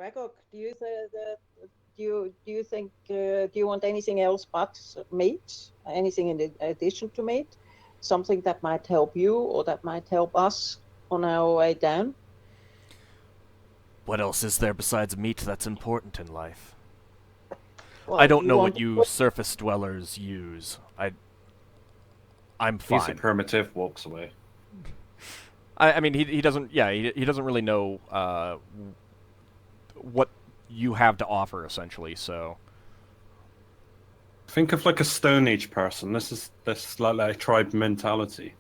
Ragok, do you think do you want anything else but meat? Anything in addition to meat? Something that might help you or that might help us on our way down? What else is there besides meat that's important in life? Well, I don't know what you surface dwellers use. I'm fine. He's a primitive, walks away. I mean, he doesn't. Yeah, he doesn't really know what you have to offer, essentially. So Think of like a Stone Age person. This is like a tribe mentality.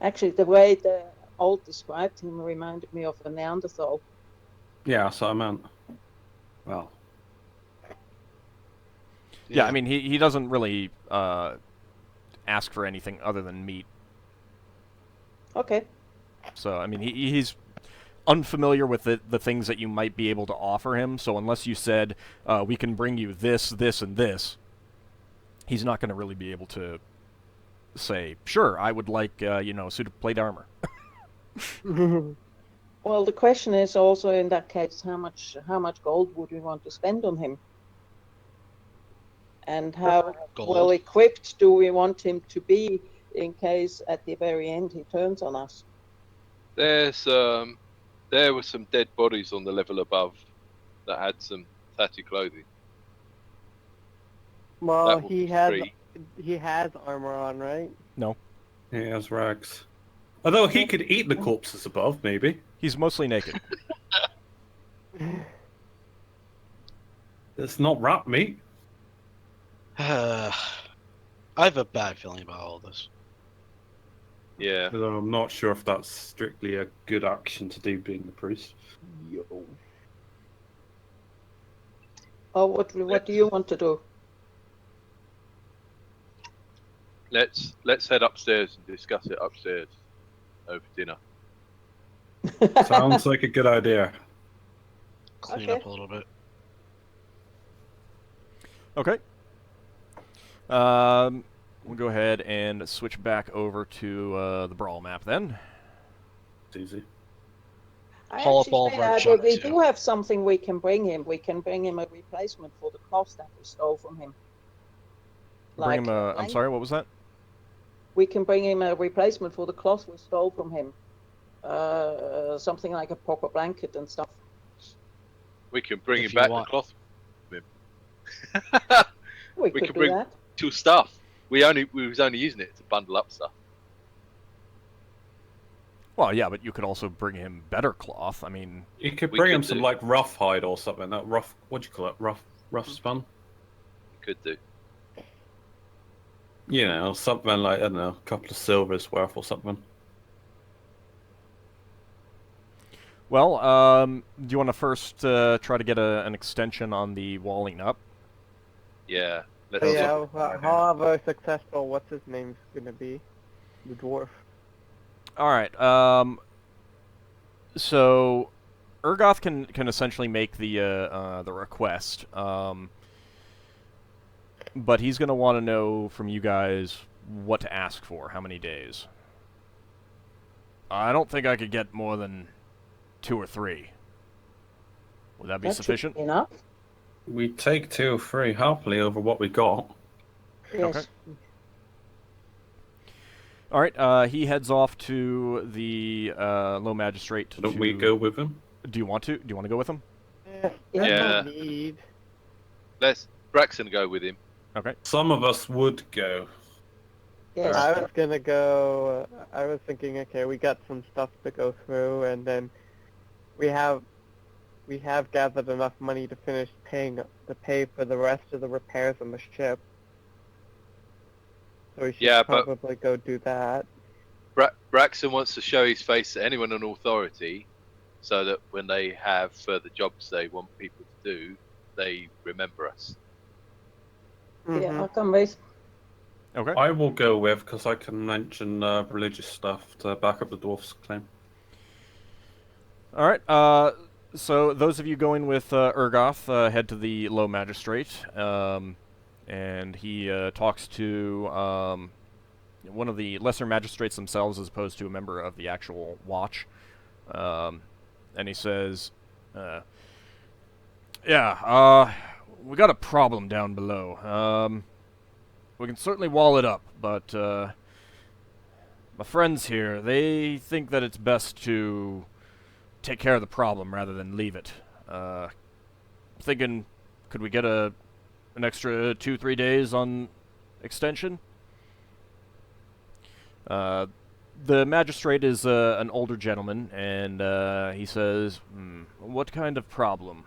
Actually, the way the old described him reminded me of a Neanderthal. Yeah, that's what I meant. Well. Yeah, I mean, he doesn't really ask for anything other than meat. Okay. So, I mean, he's unfamiliar with the things that you might be able to offer him, so unless you said, we can bring you this, this, and this, he's not going to really be able to say, sure, I would like, a suit of plate armor. Well, the question is also in that case, how much gold would we want to spend on him? And how well equipped do we want him to be in case at the very end he turns on us? There were some dead bodies on the level above that had some tatty clothing. Well, he has armor on, right? No. He has rags. Although he could eat the corpses above, maybe. He's mostly naked. It's not rat meat. I have a bad feeling about all this. Yeah. Although I'm not sure if that's strictly a good action to do being the priest. Yo. Oh, what do you want to do? Let's head upstairs and discuss it upstairs over dinner. Sounds like a good idea. Clean Okay. up a little bit. Okay. We'll go ahead and switch back over to the Brawl map then. It's easy. Pull up all of our junk, we too. do have something we can bring him. We can bring him a replacement for the cloth that we stole from him. Bring him a... I'm sorry, what was that? We can bring him a replacement for the cloth we stole from him. Something like a proper blanket and stuff. We can bring If him you back want. the cloth. We We could can do bring that. two stuff. We was only using it to bundle up stuff. Well, yeah, but you could also bring him better cloth. I mean... You could We bring could him some do. like rough hide or something. That rough, what do you call it? Rough spun. Could do. You know, something like, I don't know, a couple of silvers worth or something. Well, do you want to first try to get an extension on the walling up? Yeah. Let's So yeah, however successful, what's his name's gonna be? The dwarf. Alright, so Urgoth can essentially make the request, but he's going to want to know from you guys what to ask for, how many days. I don't think I could get more than 2 or 3. Would that be That should sufficient? be enough. We take 2 or 3 happily over what we got. Yes. Okay. Alright, he heads off to the low magistrate. Don't we go with him? Do you want to? Do you want to go with him? Yeah. No need. Let's Braxon go with him. Okay. Some of us would go. Yes. I was gonna go. I was thinking, okay, we got some stuff to go through, and then we have gathered enough money to pay for the rest of the repairs on the ship. So we should Yeah, but- probably go do that. Braxon wants to show his face to anyone in authority, so that when they have further jobs they want people to do, they remember us. Yeah, I'll come with. Okay. I will go with, because I can mention religious stuff to back up the dwarf's claim. Alright, so those of you going with Urgoth, head to the low magistrate, and he talks to one of the lesser magistrates themselves as opposed to a member of the actual watch. And he says, Yeah, we got a problem down below. We can certainly wall it up, but, my friends here, they think that it's best to take care of the problem rather than leave it. Thinking, could we get an extra 2-3 days on extension? The magistrate is an older gentleman, and he says, what kind of problem?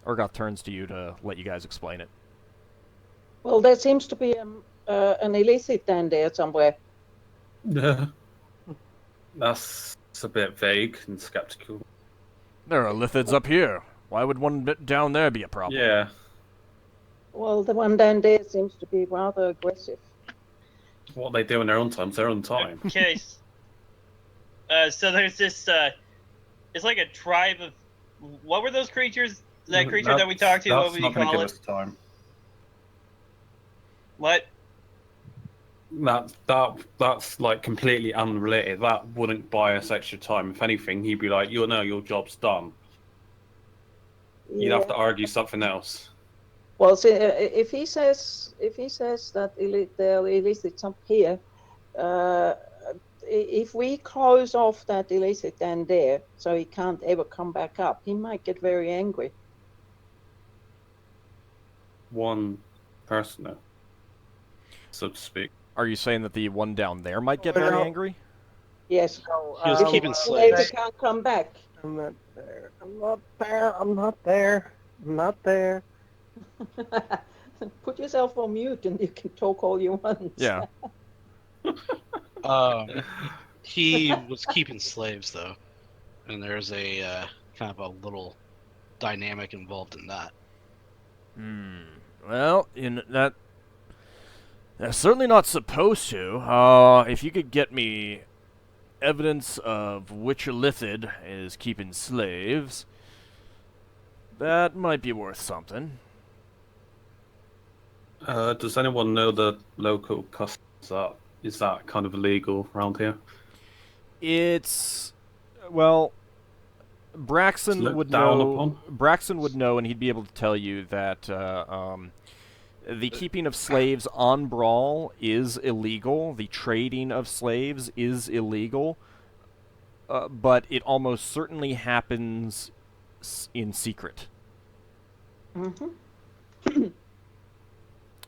Urgoth turns to you to let you guys explain it. Well, there seems to be an illicit down there somewhere. Yeah. That's a bit vague and skeptical. There are lithids up here. Why would one bit down there be a problem? Yeah. Well, the one down there seems to be rather aggressive. What they do in their own time is their own time. Okay. So there's this. It's like a tribe of. What were those creatures? That creature that we talked to. What would you call it? Time. What? That's like completely unrelated. That wouldn't buy us extra time. If anything, he'd be like, "You know, your job's done." You'd have to argue something else. Well, see, if he says that there are illicits up here, if we close off that illicit down there, so he can't ever come back up, he might get very angry. One person, though, so to speak. Are you saying that the one down there might get very angry? Yes. He was keeping He slaves. can't come back. I'm not there. I'm not there. I'm not there. I'm not there. Put yourself on mute and you can talk all you want. Yeah. He was keeping slaves, though. And there's a kind of a little dynamic involved in that. Well, they're certainly not supposed to. If you could get me evidence of which illithid is keeping slaves, that might be worth something. Does anyone know the local customs? Is that kind of illegal around here? It's, well, Braxon would know. Braxon would know, and he'd be able to tell you that the keeping of slaves on Brawl is illegal. The trading of slaves is illegal, but it almost certainly happens in secret. Mm-hmm.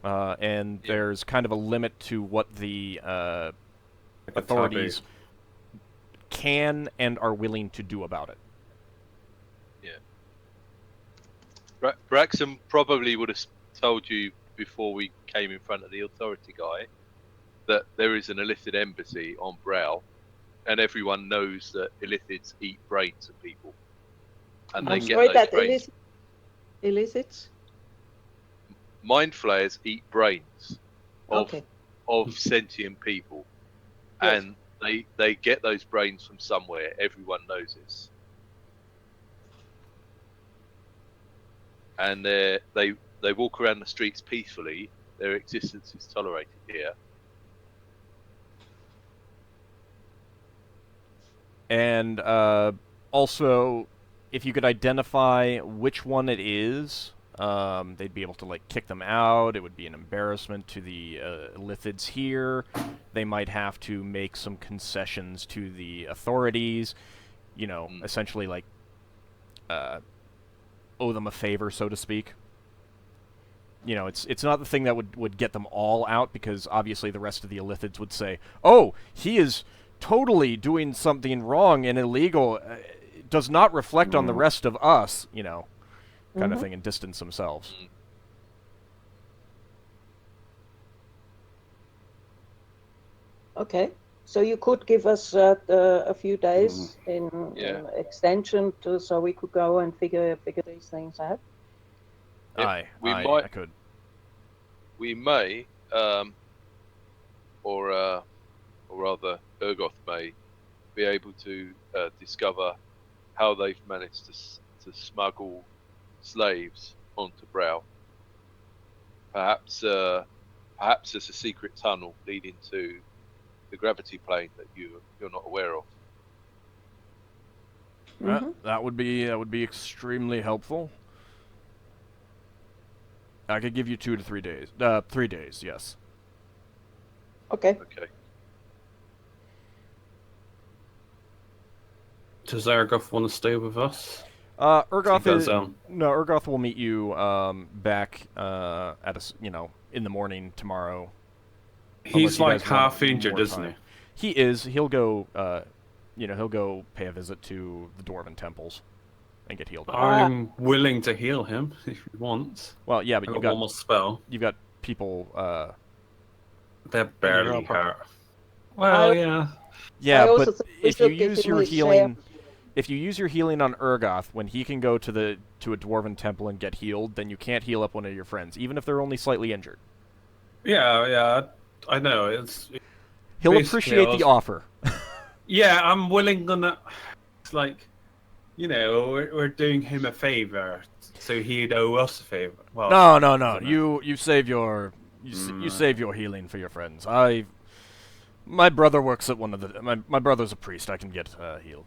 And there's kind of a limit to what the authorities can and are willing to do about it. Yeah. Braxon probably would have told you before we came in front of the authority guy that there is an illicit embassy on Brow, and everyone knows that illithids eat brains of people. And I'm they sorry, get that those brains. illicits? Mind flayers eat brains of Okay. sentient people, Yes. and they get those brains from somewhere. Everyone knows this, and they walk around the streets peacefully. Their existence is tolerated here. And also, if you could identify which one it is, they'd be able to like kick them out. It would be an embarrassment to the illithids here. They might have to make some concessions to the authorities. You know, essentially like owe them a favor, so to speak. You know, it's not the thing that would get them all out, because obviously the rest of the illithids would say, "Oh, he is totally doing something wrong and illegal. Does not reflect on the rest of us," you know, kind of thing, and distance themselves. Okay. So you could give us a few days in extension so we could go and figure these things out. I could. We may, or rather, Urgoth may be able to discover how they've managed to smuggle slaves onto Brow. Perhaps there's a secret tunnel leading to the gravity plane that you're not aware of. That would be extremely helpful. I could give you 2 to 3 days. 3 days, yes. Okay. Okay. Does Argoth want to stay with us? Urgoth He goes is down. no. Urgoth will meet you back in the morning tomorrow. He's you like guys want half injured, more isn't time. he? He is. He'll go. He'll go pay a visit to the Dwarven temples and get healed up. I'm willing to heal him if he wants. Well, yeah, but I've got one more spell. you've got people. They're barely You're hurt. Well, yeah. Yeah, I also but think we if you should give use him your his healing, share. if you use your healing on Urgoth, when he can go to a Dwarven temple and get healed, then you can't heal up one of your friends, even if they're only slightly injured. Yeah, I know. He'll Basically, appreciate the offer. Yeah, I'm willing to. It's like, we're doing him a favor, so he'd owe us a favor. Well, No. You save your you save your healing for your friends. My brother works at one of the. My brother's a priest. I can get healed.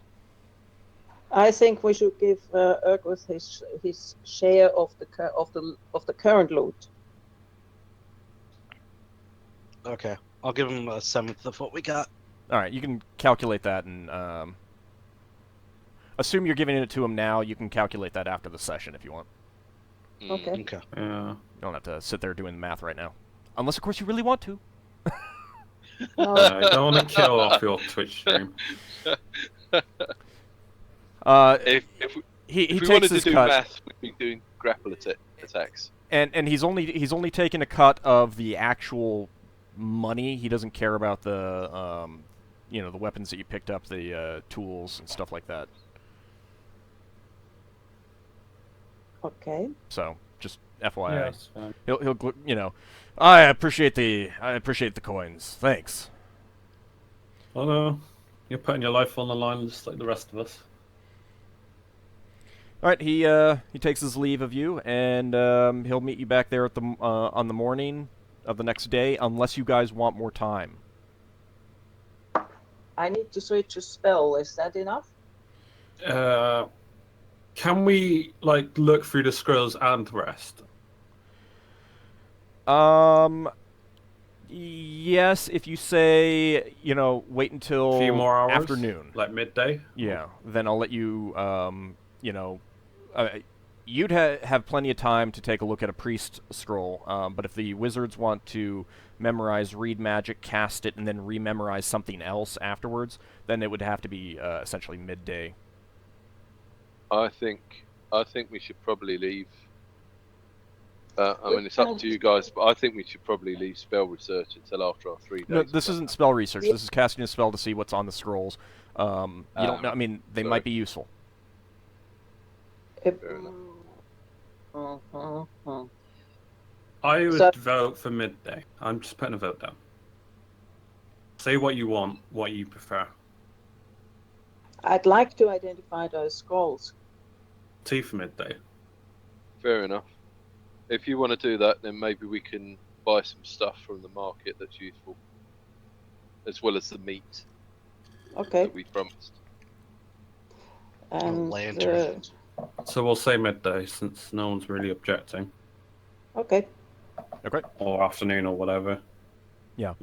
I think we should give Urgoth his share of the current loot. Okay, I'll give him a seventh of what we got. All right, you can calculate that and assume you're giving it to him now. You can calculate that after the session if you want. Okay. Okay. Yeah. You don't have to sit there doing the math right now, unless of course you really want to. No, I don't want to kill off your Twitch stream. If he we takes wanted to his do cut, math, we'd be doing grapple attacks. and he's only taken a cut of the actual money. He doesn't care about the the weapons that you picked up, the tools and stuff like that. okay. So just Yeah, FYI, that's fine. he'll I appreciate the coins. Thanks. Oh no, you're putting your life on the line just like the rest of us. All right, he takes his leave of you, and he'll meet you back there at the on the morning of the next day, unless you guys want more time. I need to switch a spell. Is that enough? Can we look through the scrolls and rest? Yes, if you say, wait until A few more hours? afternoon. Like midday? Yeah, then I'll let you, you'd have plenty of time to take a look at a priest scroll, but if the wizards want to memorize, read magic, cast it, and then rememorize something else afterwards, then it would have to be essentially midday. I think we should probably leave. It's up to you guys, but I think we should probably leave spell research until after our 3 days. No, this isn't spell research. This is casting a spell to see what's on the scrolls. You don't know. I mean, they might be useful. Fair enough. I would So- vote for midday. I'm just putting a vote down. Say what you want, what you prefer. I'd like to identify those scrolls. T for midday. Fair enough. If you want to do that, then maybe we can buy some stuff from the market that's useful, as well as the meat Okay. that we promised. And lantern. So we'll say midday since no one's really objecting. Okay. Okay. Or afternoon or whatever. Yeah.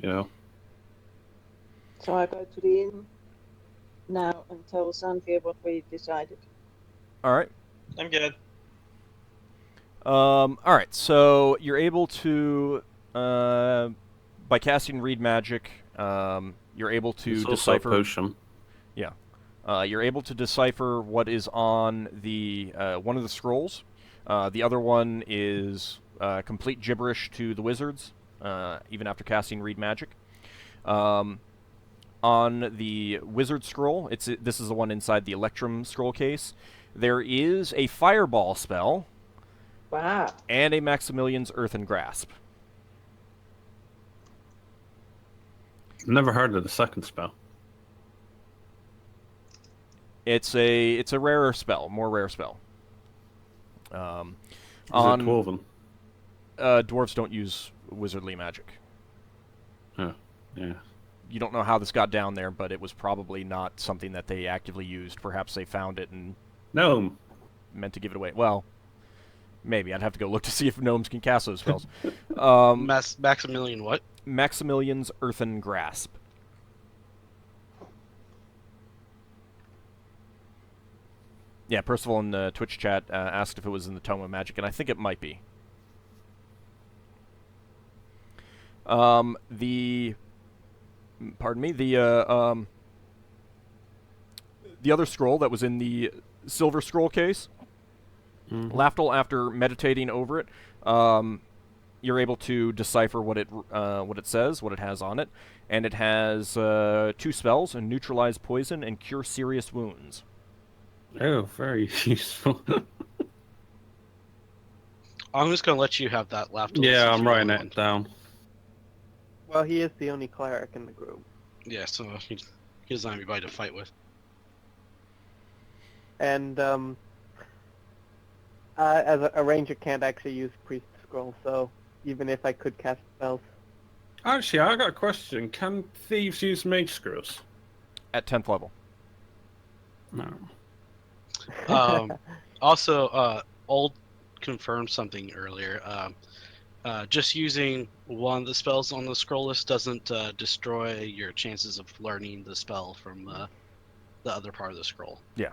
So I go to the inn now and tell Xanfyr what we decided. All right. I'm good. All right. So you're able to, by casting read magic, you're able to It's also a decipher. potion. You're able to decipher what is on the one of the scrolls. The other one is complete gibberish to the wizards, even after casting read magic. On the wizard scroll, this is the one inside the Electrum scroll case. There is a fireball spell Wow. and a Maximilian's Earthen Grasp. Never heard of the second spell. It's a rarer spell, more rare spell. Is it Dwarven? Dwarves don't use wizardly magic. Yeah. you don't know how this got down there, but it was probably not something that they actively used. Perhaps they found it and Gnome. meant to give it away. Well, maybe. I'd have to go look to see if gnomes can cast those spells. Maximilian what? Maximilian's Earthen Grasp. Yeah, Percival in the Twitch chat asked if it was in the Tome of Magic, and I think it might be. Pardon me, the other scroll that was in the silver scroll case, Lafdul, after meditating over it, you're able to decipher what it says, what it has on it, and it has 2 spells: neutralize poison and cure serious wounds. Oh, very useful. I'm just gonna let you have that Lafdul. Yeah, I'm writing it down. Well, he is the only cleric in the group. Yeah, so he doesn't have anybody to fight with. And as a ranger can't actually use priest scroll, so even if I could cast spells. Actually, I got a question. Can thieves use mage scrolls? At 10th level. No. Also, Old confirmed something earlier. Just using one of the spells on the scroll list doesn't destroy your chances of learning the spell from the other part of the scroll. Yeah.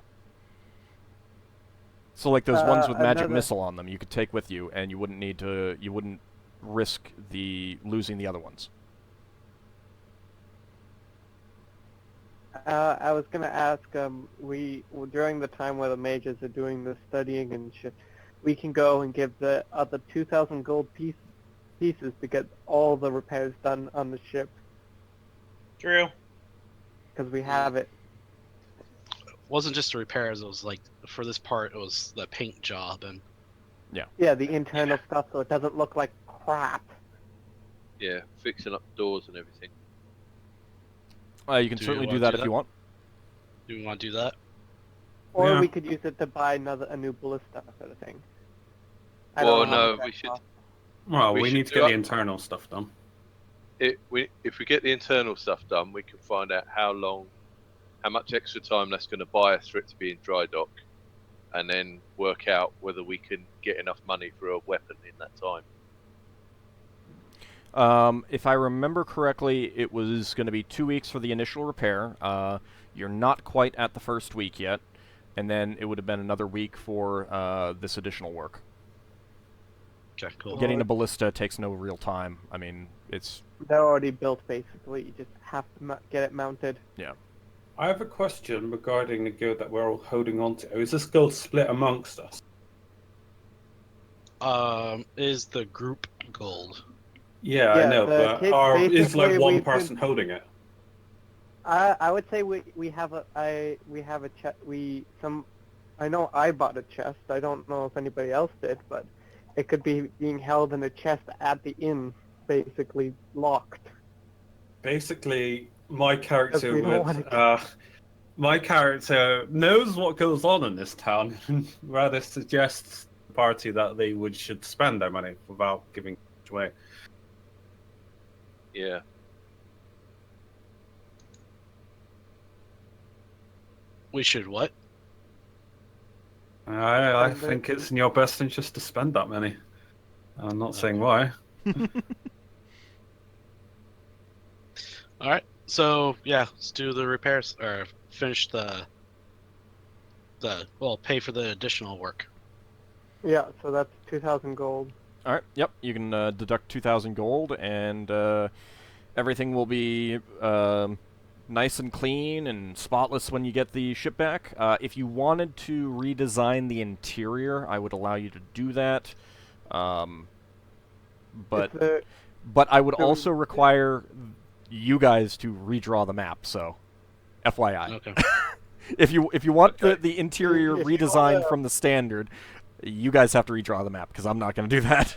So like those ones with magic another- missile on them, you could take with you, and you wouldn't risk losing the other ones. I was gonna ask, during the time where the mages are doing the studying and shit, we can go and give the other 2,000 gold pieces to get all the repairs done on the ship, True. because we have it. It wasn't just the repairs, it was like, for this part, it was the paint job and... Yeah, the internal stuff, so it doesn't look like crap. Yeah, fixing up doors and everything. You can Do you certainly do wanna that do if that? you want. Do we want to do that? Or Yeah. we could use it to buy a new ballista sort of thing. I don't Well, know how no, much that we should. costs. Well, We we should need to do get it. the internal stuff done. If we get the internal stuff done, we can find out how much extra time that's going to buy us for it to be in dry dock, and then work out whether we can get enough money for a weapon in that time. If I remember correctly, it was going to be 2 weeks for the initial repair. You're not quite at the first week yet, and then it would have been another week for this additional work. Okay, cool. Getting a ballista takes no real time. I mean, it's... They're already built, basically. You just have to get it mounted. Yeah. I have a question regarding the guild that we're all holding on to. Is this guild split amongst us? Is the group gold? Yeah, I Yeah, know, the but kids- is like basically one we've been- person holding it? I would say we have a chest. I know I bought a chest. I don't know if anybody else did, but it could be being held in a chest at the inn, basically locked. Basically, my character we don't would. wanna My character knows what goes on in this town, and rather suggests to the party that they should spend their money without giving it away. Yeah. We should what? I And think it's in your best interest to spend that money. I'm not saying why. All right. So yeah, let's do the repairs or finish pay for the additional work. Yeah, so that's 2,000 gold. All right. Yep. You can deduct 2,000 gold, and everything will be nice and clean and spotless when you get the ship back. If you wanted to redesign the interior, I would allow you to do that. But I would also require you guys to redraw the map. So, FYI. Okay. If you want Okay. the interior If you redesigned wanna- from the standard, you guys have to redraw the map because I'm not going to do that.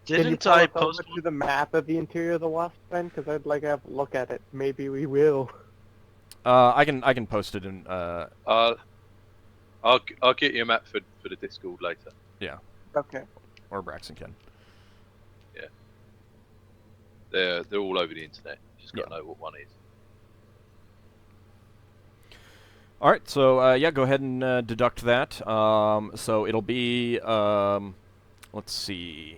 Can you Didn't tell I us post? over to the map of the interior of the Wasp then? Because I'd like to have a look at it. Maybe we will. I can post it in. I'll get you a map for the Discord later. Okay. Or Braxon can. They're all over the internet. Just got to know what one is. All right, so yeah, go ahead and deduct that. So it'll be, let's see.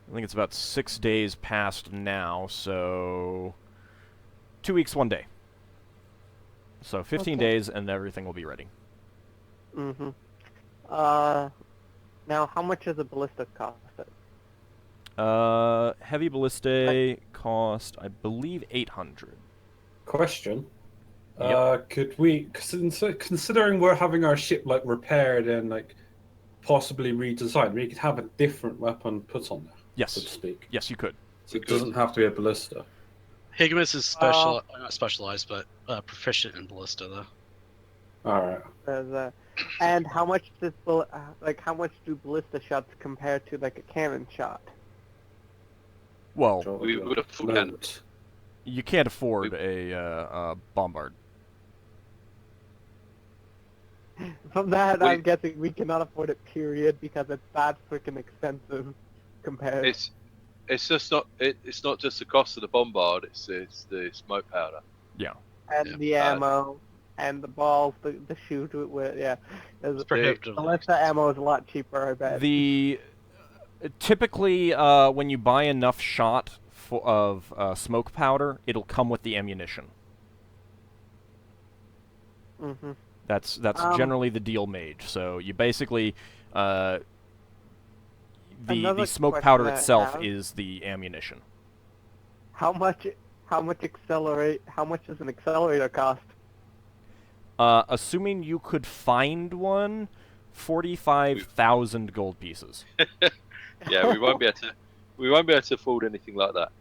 I think it's about 6 days past now, so 2 weeks, 1 day. So 15 Okay. days, and everything will be ready. Mm-hmm. Now, how much does a ballista cost? Heavy ballistae cost, I believe, 800. Question. Yep. Could we, considering we're having our ship like repaired and like possibly redesigned, we could have a different weapon put on there, Yes. so to speak. Yes, you could. So it doesn't have to be a ballista. Higgimus is not specialized, but proficient in ballista, though. All right. And how much does how much do ballista shots compare to like a cannon shot? Well, We would have full hand. you can't afford a bombard. From that, We- I'm guessing we cannot afford it. Period, because it's that freaking expensive compared. It's just not. It's not just the cost of the bombard. It's the smoke powder. Yeah. And Yeah. the ammo, and the balls, the shoot with, yeah. It's prohibitive. Ballista ammo is a lot cheaper, I bet. The typically when you buy enough shot of smoke powder, it'll come with the ammunition. Mm-hmm. That's generally the deal mage. So you basically the Another smoke question powder I itself have. is the ammunition. How much does an accelerator cost? Assuming you could find one, 45,000 gold pieces. Yeah, we won't be able to. We won't be able to afford anything like that.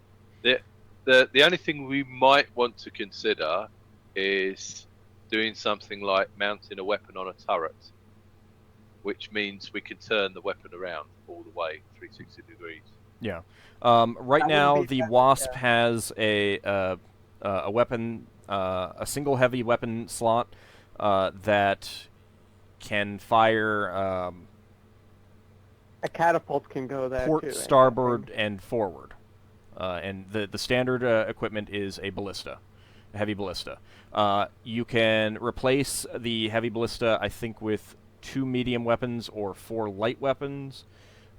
The only thing we might want to consider is doing something like mounting a weapon on a turret, which means we can turn the weapon around all the way 360 degrees. Yeah. Right That now, would be the better, Wasp yeah. has a weapon, a single heavy weapon slot that can fire A catapult can go there port, too. starboard, and forward. And the standard equipment is a ballista, a heavy ballista. You can replace the heavy ballista, I think, with 2 medium weapons or 4 light weapons.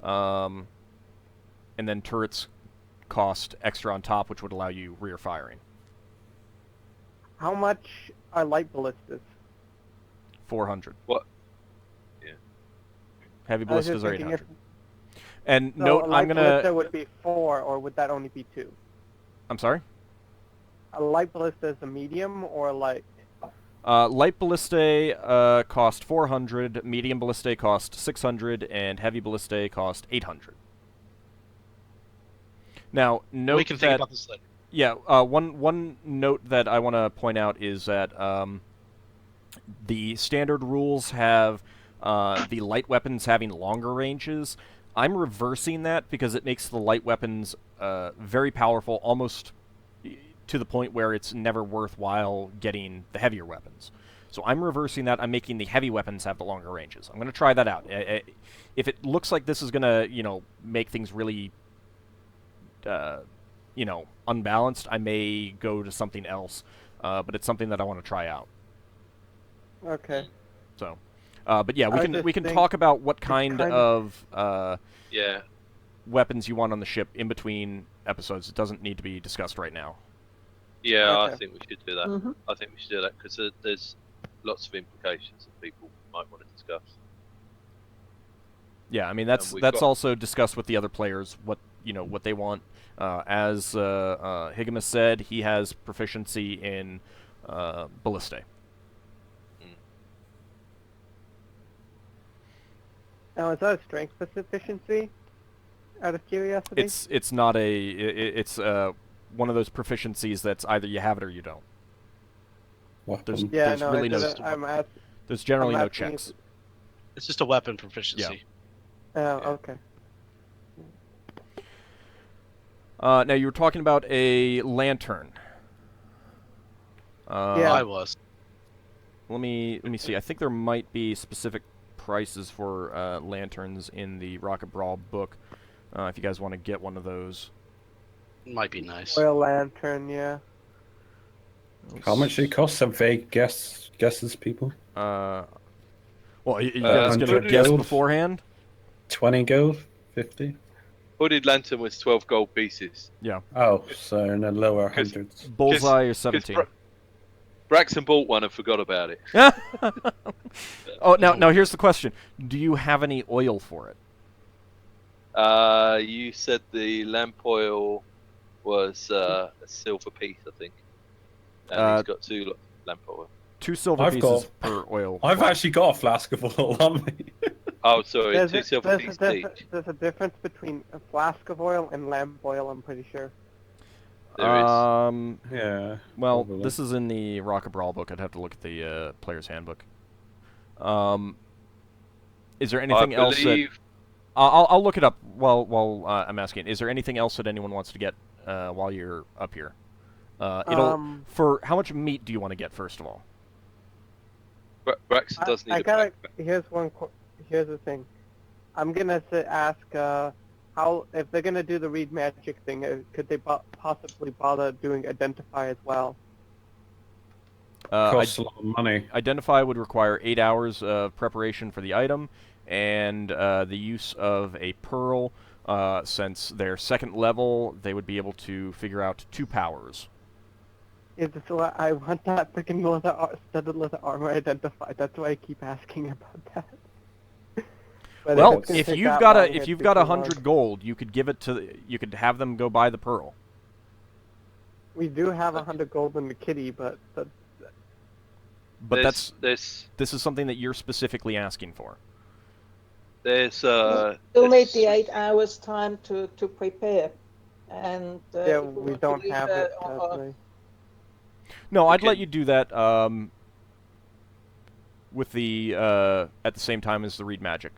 And then turrets cost extra on top, which would allow you rear firing. How much are light ballistas? 400. What? Yeah. Heavy I was ballistas just are thinking 800. And So note, a light I'm ballista gonna. would be 4, or would that only be 2? I'm sorry. A light ballista is a medium or light? Light ballistae cost 400, medium ballistae cost 600, and heavy ballistae cost 800. Now, note We can think that about this later. yeah, one note that I want to point out is that the standard rules have the light weapons having longer ranges. I'm reversing that because it makes the light weapons very powerful, almost to the point where it's never worthwhile getting the heavier weapons. So I'm reversing that. I'm making the heavy weapons have the longer ranges. I'm going to try that out. If it looks like this is going to, make things really, unbalanced, I may go to something else. But it's something that I want to try out. Okay. So, but yeah, I we can just talk about what kind kind of Yeah. weapons you want on the ship in between episodes. It doesn't need to be discussed right now. Yeah, Okay. I think we should do that. Mhm. I think we should do that because there's lots of implications that people might want to discuss. Yeah, I mean that's we've got- also discussed with the other players what they want. As Higgimus said, he has proficiency in ballistae. Now, is that a strength proficiency? Out of curiosity? It's not it's one of those proficiencies that's either you have it or you don't. There's yeah, there's no, really no there's generally I'm no asking checks. It's just a weapon proficiency. Okay. Now you were talking about a lantern. Yeah. I was. Let me see. I think there might be specific prices for lanterns in the Rocket Brawl book. If you guys want to get one of those. Might be nice. Oil lantern, yeah. How much do it cost? Some vague guesses, people. Well, you Uh, guys gonna 100 guess gold. beforehand? 20 gold, 50. Hooded Lantern was 12 gold pieces. Yeah. Oh, so in the lower 'Cause- hundreds. Bullseye is 'cause 17. Braxon bought one and forgot about it. Oh, now here's the question: do you have any oil for it? You said the lamp oil was a silver piece, I think. And he's got 2 lamp oil. 2 silver I've pieces got- per oil. I've actually got a flask of oil on me. Oh, sorry, There's 2 a, silver there's, pieces there's, each. there's a difference between a flask of oil and lamp oil, I'm pretty sure. There is. Yeah. Well, probably. this is in the Rock Brawl book. I'd have to look at the player's handbook. Is there anything I else that believe I'll look it up while I'm asking. Is there anything else that anyone wants to get while you're up here? For how much meat do you want to get first of all? Braxon does need I a gotta. backpack. Here's the thing. I'm gonna ask how if they're gonna do the read magic thing, could they possibly bother doing identify as well? Costs a lot of money. Identify would require 8 hours of preparation for the item, and the use of a pearl. Since they're 2nd level, they would be able to figure out 2 powers. I want that freaking studded leather armor identified. That's why I keep asking about that. But Well, it's gonna if take you've that got long, if it'd you've be got too 100 long. gold, you could have them go buy the pearl. We do have 100 gold in the kitty, but But there's this is something that you're specifically asking for. there's Still there's- need the 8 hours time to prepare. And yeah, if we want to don't leave have it. on- No, I'd let Okay. you do that with the at the same time as the read magic.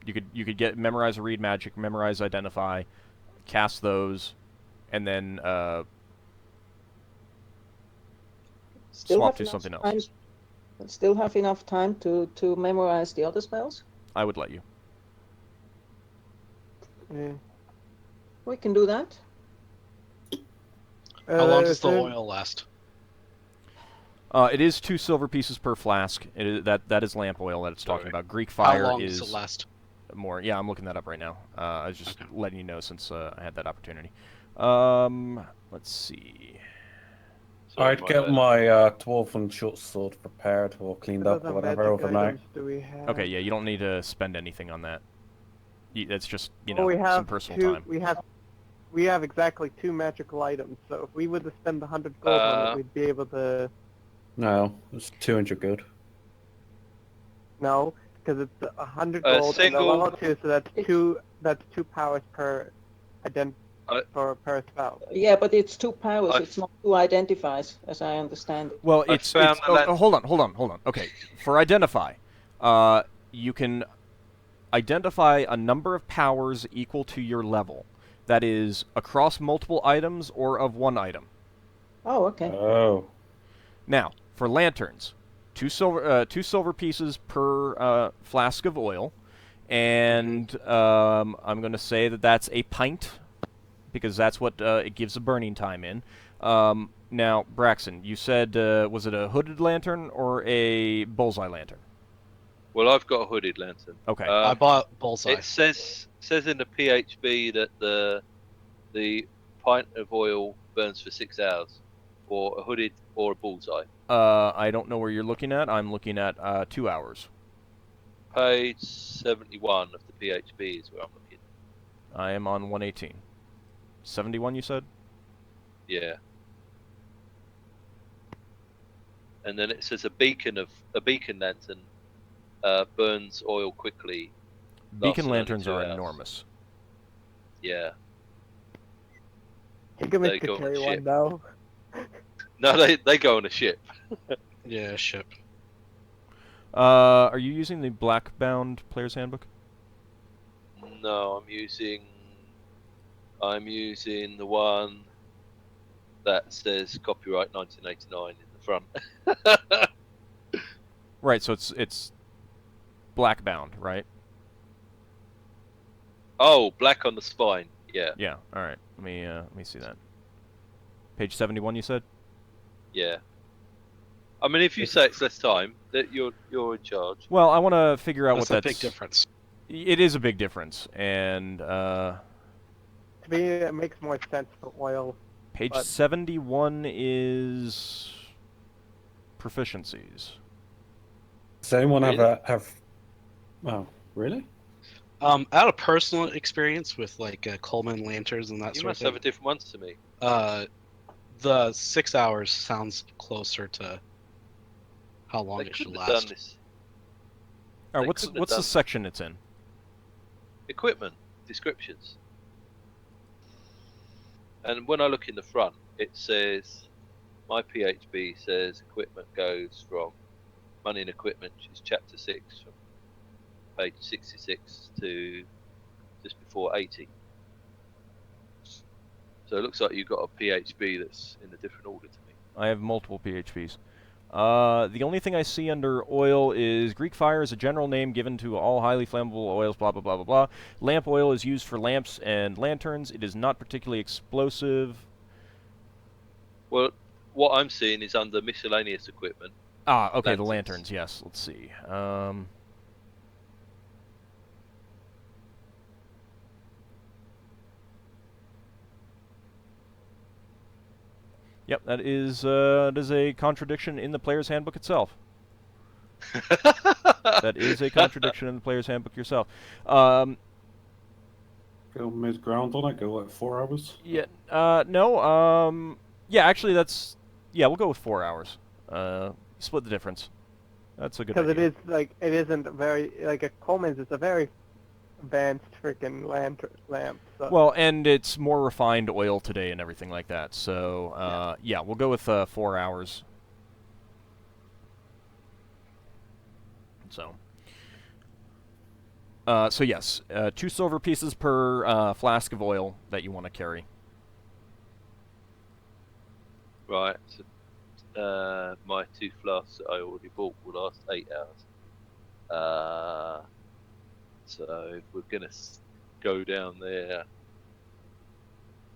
You could get memorize a read magic, memorize identify, cast those, and then still swap have to enough something else. time- Still have enough time to memorize the other spells. I would let you. Yeah. We can do that. How long does the there's- oil last? It is 2 silver pieces per flask. It is, that is lamp oil that it's talking Sorry. about. Greek How fire long is does it last? more. Yeah, I'm looking that up right now. I was just Okay. letting you know since I had that opportunity. Let's see. sorry, I'd get bad. my dwarven short sword prepared or cleaned what up or other whatever magic overnight. items do we have? Okay, yeah, you don't need to spend anything on that. It's just Well, we have some personal two, time. We have exactly 2 magical items, so if we were to spend 100 gold on it, we'd be able to. No, it's 200 good. No, because it's 100 A gold single- and a level 2, so that's 2. That's 2 powers per per spell. Yeah, but it's 2 powers. I've- It's not 2 identifies, as I understand it. Well, I it's found the lens. hold on. Okay, for identify, you can identify a number of powers equal to your level. That is across multiple items or of one item. Oh, okay. Oh. Now, for lanterns, 2 silver pieces per flask of oil, and I'm going to say that that's a pint, because that's what it gives a burning time in. Now, Braxon, you said was it a hooded lantern or a bullseye lantern? Well, I've got a hooded lantern. Okay. I bought bullseye. It says in the PHB that the pint of oil burns for 6 hours, or a hooded or a bullseye. I don't know where you're looking at. I'm looking at 2 hours. Page 71 of the PHB is where I'm looking. I am on 118. 71, you said? Yeah. And then it says a beacon lantern burns oil quickly. Beacon Lasting only lanterns 2 are hours. enormous. Yeah. Higgimus They could go on carry ship. one though. No, they go on a ship. Yeah, ship. Are you using the black-bound player's handbook? No, I'm using the one that says copyright 1989 in the front. Right, so it's black-bound, right? Oh, black on the spine. Yeah, Yeah. All right. Let me see that. Page 71, you said? yeah. I mean, if you say it's less time, that you're in charge. Well, I want to figure out That's what a big difference. It is a big difference, and To me, it makes more sense for oil. page But- 71 is proficiencies. Does anyone Really? have? Oh, really? Out of personal experience with like Coleman lanterns and that You sort must of have thing, a different ones to me. the 6 hours sounds closer to how long They it should couldn't have done last. this. All right, They what's couldn't have the done- section it's in? Equipment descriptions. And when I look in the front, it says my PHB says equipment goes from money and equipment, which is chapter 6, from page 66 to just before 80. So it looks like you've got a PHB that's in a different order to me. I have multiple PHPs. The only thing I see under oil is Greek fire is a general name given to all highly flammable oils, blah, blah, blah, blah, blah. Lamp oil is used for lamps and lanterns. It is not particularly explosive. Well, what I'm seeing is under miscellaneous equipment. Ah, okay, the Lanterns. lanterns, yes. Let's see. Yep, that is a contradiction in the player's handbook itself. That is a contradiction in the player's handbook yourself. Go mid-ground on it. Go like 4 hours. Yeah, no, yeah, actually that's, yeah, we'll go with 4 hours. Split the difference. That's a good idea. Because it is like it isn't very like a Coleman's. It's a very advanced freaking lamp. So. Well, and it's more refined oil today and everything like that. So, yeah, we'll go with 4 hours. So, so yes, 2 silver pieces per flask of oil that you want to carry. Right. So, my 2 flasks that I already bought will last 8 hours. So if we're gonna go down there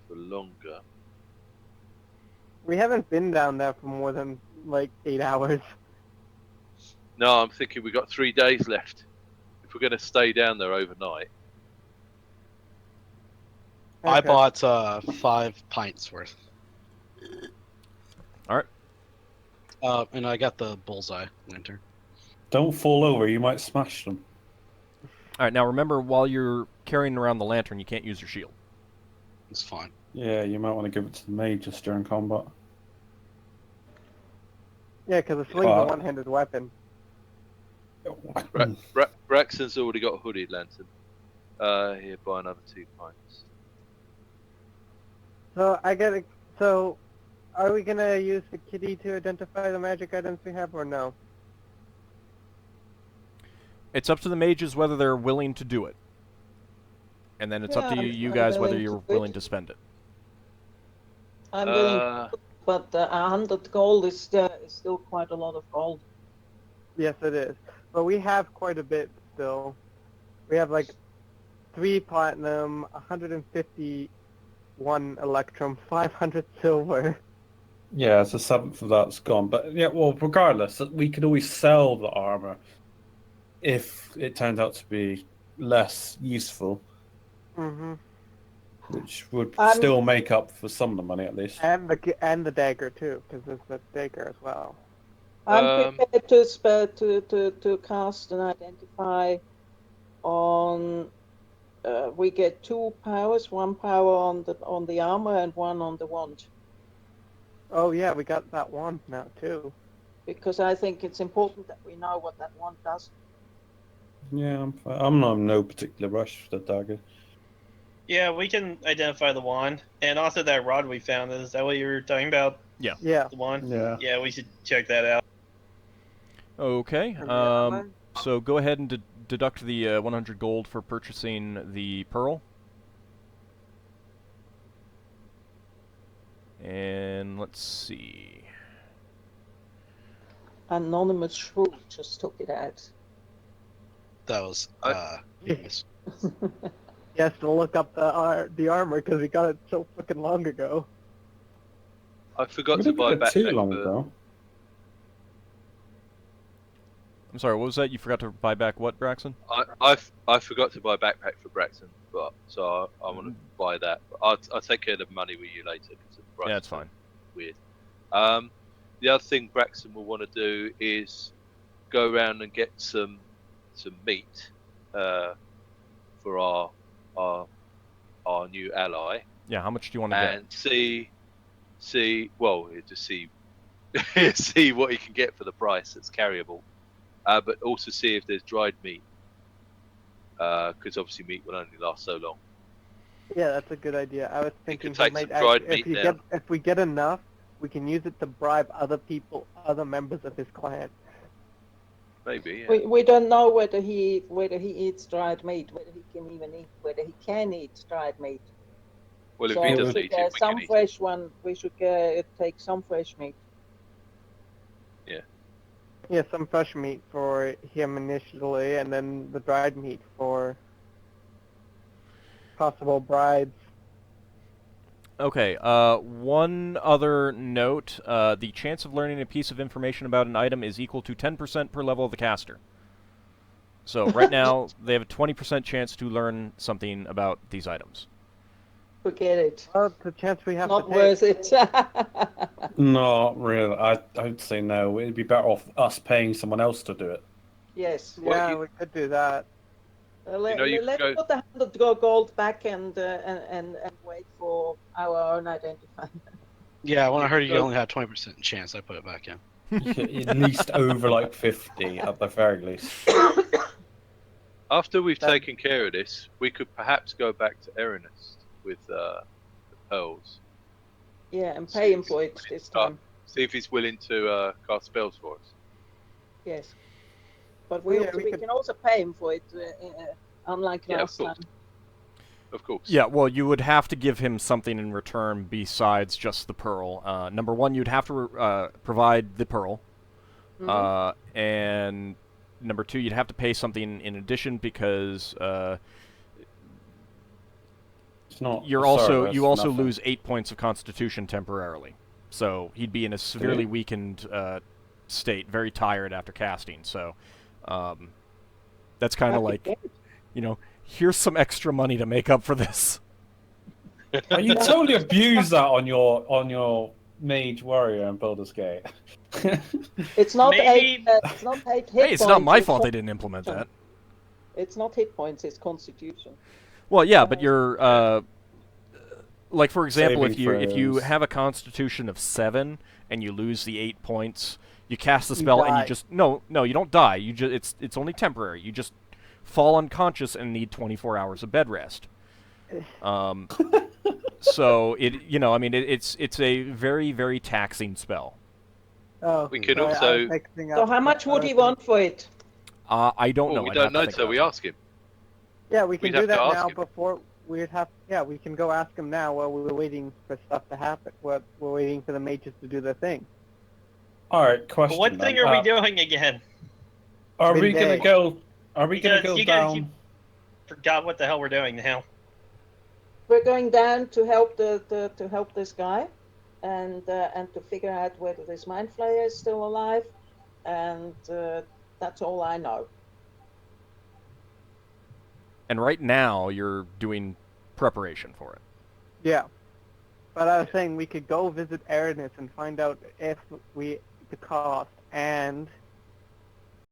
for longer, We haven't been down there for more than like 8 hours. no, I'm thinking we've got 3 days left. If we're gonna stay down there overnight, I Okay. bought 5 pints worth. All right. And I got the bullseye lantern. Don't fall over. You might smash them. All right, now remember, while you're carrying around the lantern, you can't use your shield. It's fine. Yeah, you might want to give it to the mage just during combat. Yeah, because a sling's a Uh, one-handed weapon. Braxon's already got a hooded lantern. Here, buy another 2 pints. So I get it. So, are we gonna use the kitty to identify the magic items we have, or no? It's up to the mages whether they're willing to do it. And then it's up to Yeah, you I'm guys whether willing to you're do it. willing to spend it. I'm willing, Uh, but 100 gold is still quite a lot of gold. Yes, it is. But we have quite a bit still. We have like 3 platinum, 151 electrum, 500 silver. Yeah, it's a 7th of that's gone. But yeah, well, regardless, we could always sell the armor if it turns out to be less useful, Mm-hmm. which would I'm- still make up for some of the money at least. And the dagger too, because there's the dagger as well. I'm prepared to cast and identify on. We get 2 powers, 1 power on the armor and 1 on the wand, Oh yeah, we got that wand now too. because I think it's important that we know what that wand does. Yeah, I'm not in no particular rush for the dagger. Yeah, we can identify the wand, and also that rod we found. Is that what you were talking about? Yeah. The wand? Yeah. Yeah, we should check that out. Okay. And the armor? So go ahead and deduct the 100 gold for purchasing the pearl. And let's see. Anonymous Shrew just took it out. That was I- Higgimus. He has to look up the armor because he got it so fucking long ago. I forgot We to didn't buy get it too backpack long for. ago. I'm sorry, what was that? You forgot to buy back what, Braxon? I forgot to buy a backpack for Braxon, so I want to buy that. But I'll take care of the money with you later because the price Yeah, it's is fine. weird. The other thing Braxton will want to do is go around and get some meat for our new ally, Yeah, how much do you want to get? and just see what he can get for the price that's carryable, but also see if there's dried meat, because obviously meat will only last so long. Yeah, that's a good idea. I was thinking take some dried meat down. if we get enough, we can use it to bribe other people, other members of his clan. Maybe. Yeah. We don't know whether he eats dried meat, whether he can eat dried meat. Well, if So he we doesn't should eat it, we some can eat fresh it. one. We should take some fresh meat. Yeah, some fresh meat for him initially, and then the dried meat for possible bribes. Okay, one other note. The chance of learning a piece of information about an item is equal to 10% per level of the caster. So right now, they have a 20% chance to learn something about these items. Forget it. Well, it's a chance we have Not to worth take. it. Not really. I'd say no. It'd be better off us paying someone else to do it. Yes. Well, Yeah, we could do that. Let's put the 100 gold back and wait for our own identifier. Yeah, when I heard you Go- only had 20% chance, I put it back in. At least over like 50 at the very least. After we've taken care of this, we could perhaps go back to Erinus with the pearls. Yeah, and pay him for it this time. See if he's willing to cast spells for us. Yes. But we we can also pay him for it, unlike last time. Of course. Yeah, well, you would have to give him something in return besides just the pearl. Number one, you'd have to provide the pearl. Mm-hmm. And number two, you'd have to pay something in addition because It's not. you also lose 8 points of constitution temporarily. So he'd be in a severely weakened state, very tired after casting. So that's kind of like, here's some extra money to make up for this. You totally abuse that on your mage warrior in Baldur's Gate. It's not Maybe- it's not 8 hit points. Hey, it's not my fault they didn't implement that. It's not hit points, it's constitution. Well, yeah, but you're like, for example, Saving if you throws. have a constitution of 7 and you lose the 8 points, you cast the spell and die. you just no, you don't die. You just it's only temporary. You just fall unconscious and need 24 hours of bed rest. So it's a very, very taxing spell. Oh, We could sorry, I also- was mixing So up how much would other he things. want for it? I don't know. We I'd don't have to know think until about we that. ask him. Yeah, we can We'd do have to that ask now him. before we can go ask him now while we're waiting for stuff to happen. We're waiting for the mages to do their thing. All right, question. What thing then. are we doing again? Are we Midday. gonna go? Are we gonna Because go you guys down? Forgot what the hell we're doing now. We're going down to help to help this guy, and to figure out whether this mind flayer is still alive, and that's all I know. And right now, you're doing preparation for it. Yeah. But I was saying we could go visit Erinus and find out if the cost and